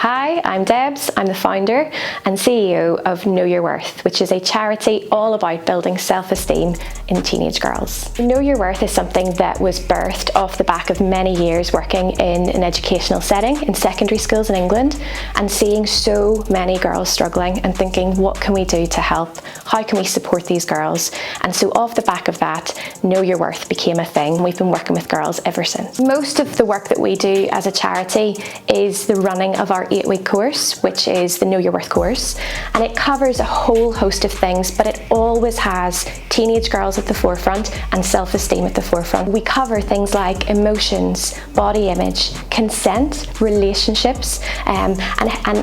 Hi, I'm Debs. I'm the founder and CEO of Know Your Worth, which is a charity all about building self-esteem in teenage girls. Know Your Worth is something that was birthed off the back of many years working in an educational setting in secondary schools in England and seeing so many girls struggling and thinking, what can we do to help? How can we support these girls? And so off the back of that, Know Your Worth became a thing. We've been working with girls ever since. Most of the work that we do as a charity is the running of our 8-week course, which is the Know Your Worth course, and it covers a whole host of things, but it always has teenage girls at the forefront and self-esteem at the forefront. We cover things like emotions, body image, consent, relationships, and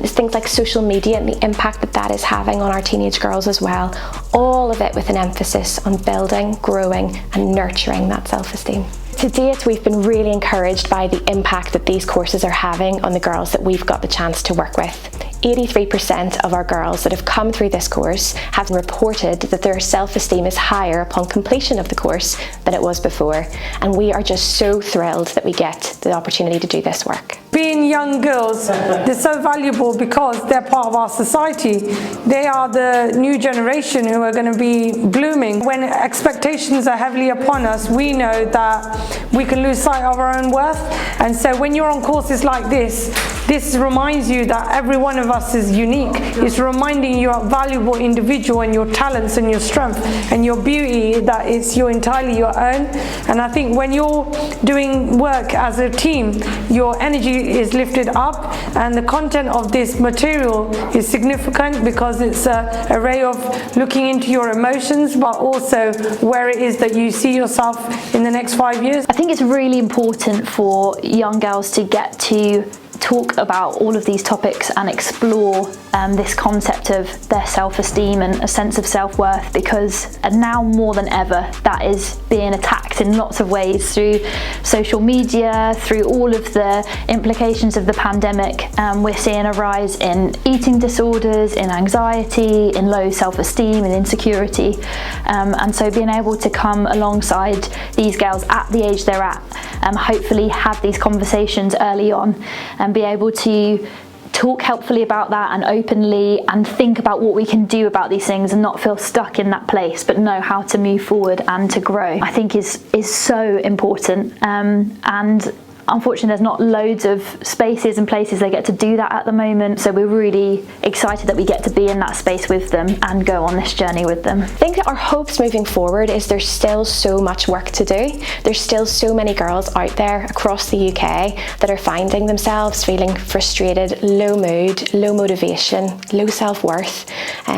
things like social media and the impact that that is having on our teenage girls as well. All of it with an emphasis on building, growing and nurturing that self-esteem. To date, we've been really encouraged by the impact that these courses are having on the girls that we've got the chance to work with. 83% of our girls that have come through this course have reported that their self-esteem is higher upon completion of the course than it was before, and we are just so thrilled that we get the opportunity to do this work. Being young girls, they're so valuable because they're part of our society. They are the new generation who are going to be blooming. When expectations are heavily upon us, we know that we can lose sight of our own worth. And so when you're on courses like this reminds you that every one of us is unique. It's reminding you of a valuable individual and your talents and your strength and your beauty, that it's entirely your own. And I think when you're doing work as a team, your energy is lifted up, and the content of this material is significant because it's an array of looking into your emotions, but also where it is that you see yourself in the next 5 years. I think it's really important for young girls to get to talk about all of these topics and explore this concept of their self-esteem and a sense of self-worth, because now more than ever that is being attacked in lots of ways through social media, through all of the implications of the pandemic. We're seeing a rise in eating disorders, in anxiety, in low self-esteem and insecurity, and so being able to come alongside these girls at the age they're at, hopefully have these conversations early on and be able to talk helpfully about that and openly, and think about what we can do about these things and not feel stuck in that place, but know how to move forward and to grow, I think is so important. And unfortunately there's not loads of spaces and places they get to do that at the moment, so we're really excited that we get to be in that space with them and go on this journey with them. I think that our hopes moving forward is there's still so much work to do. There's still so many girls out there across the UK that are finding themselves feeling frustrated, low mood, low motivation, low self-worth,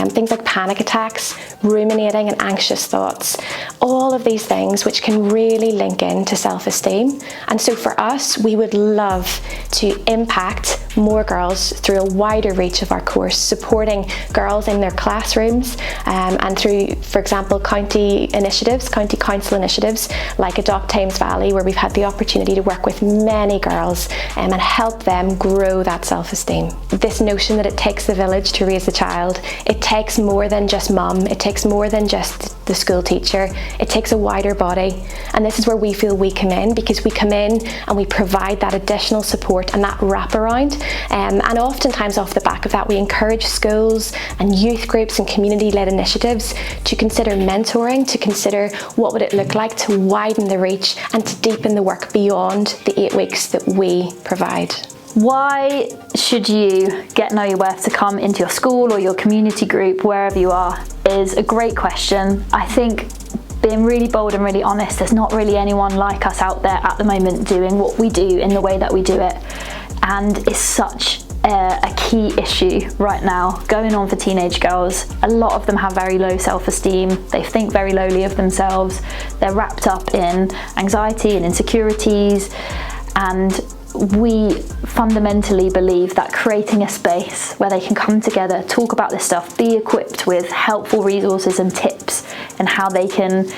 things like panic attacks, ruminating and anxious thoughts, all of these things which can really link into self-esteem. And so for us, we would love to impact more girls through a wider reach of our course, supporting girls in their classrooms and through, for example, county initiatives, county council initiatives like Adopt Thames Valley, where we've had the opportunity to work with many girls and help them grow that self-esteem. This notion that it takes the village to raise a child, it takes more than just mum, it takes more than just the school teacher, it takes a wider body, and this is where we feel we come in, because we come in and we provide that additional support and that wraparound. And oftentimes off the back of that, we encourage schools and youth groups and community-led initiatives to consider mentoring, to consider what would it look like to widen the reach and to deepen the work beyond the 8 weeks that we provide. Why should you get Know Your Worth to come into your school or your community group, wherever you are, is a great question. I think being really bold and really honest, there's not really anyone like us out there at the moment doing what we do in the way that we do it. And it's such a key issue right now going on for teenage girls. A lot of them have very low self-esteem, they think very lowly of themselves, they're wrapped up in anxiety and insecurities, and we fundamentally believe that creating a space where they can come together, talk about this stuff, be equipped with helpful resources and tips and how they can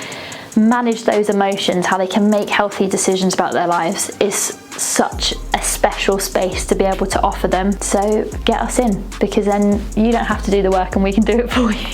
manage those emotions, how they can make healthy decisions about their lives, is such a special space to be able to offer them. So get us in, because then you don't have to do the work and we can do it for you.